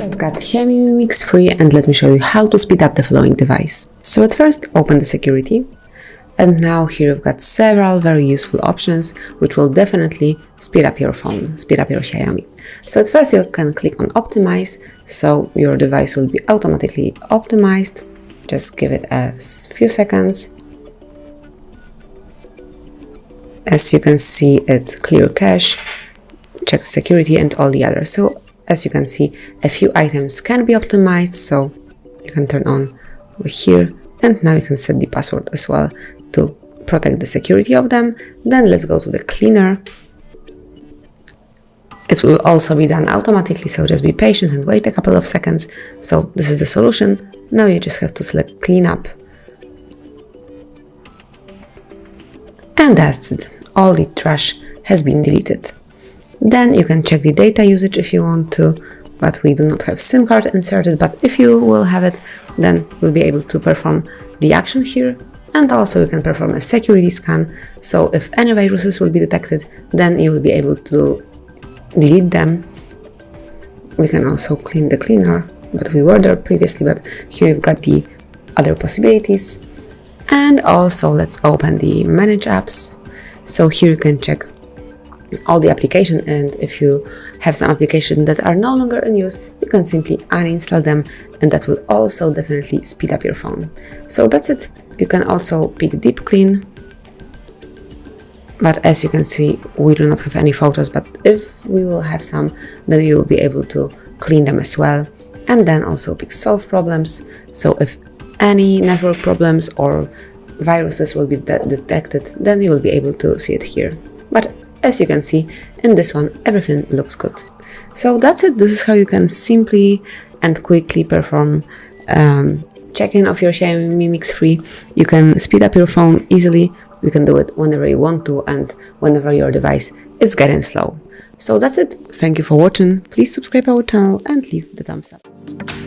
I've got XIAOMI Mi Mix free, and let me show you how to speed up the following device. So at first, open the security. And now here you've got several very useful options which will definitely speed up your phone, speed up your XIAOMI. So at first you can click on optimize, so your device will be automatically optimized. Just give it a few seconds. As you can see, it clear cache, check security and all the others. So as you can see, a few items can be optimized, so you can turn on over here, and now you can set the password as well to protect the security of them. Then let's go to the cleaner. It will also be done automatically, so just be patient and wait a couple of seconds. So this is the solution. Now you just have to select cleanup. And that's it. All the trash has been deleted. Then you can check the data usage if you want to, but we do not have SIM card inserted, but if you will have it, then we'll be able to perform the action here. And also you can perform a security scan, so if any viruses will be detected, then you will be able to delete them. We can also clean the cleaner, but we were there previously, but here you've got the other possibilities. And also let's open the manage apps. So here you can check all the application, and if you have some applications that are no longer in use, you can simply uninstall them, and that will also definitely speed up your phone. So that's it. You can also pick deep clean, but as you can see, we do not have any photos, but if we will have some, then you will be able to clean them as well. And then also pick solve problems, so if any network problems or viruses will be detected, then you will be able to see it here. But as you can see, in this one, everything looks good. So that's it. This is how you can simply and quickly perform check-in of your XIAOMI Mi Mix free. You can speed up your phone easily. You can do it whenever you want to and whenever your device is getting slow. So that's it. Thank you for watching. Please subscribe our channel and leave the thumbs up.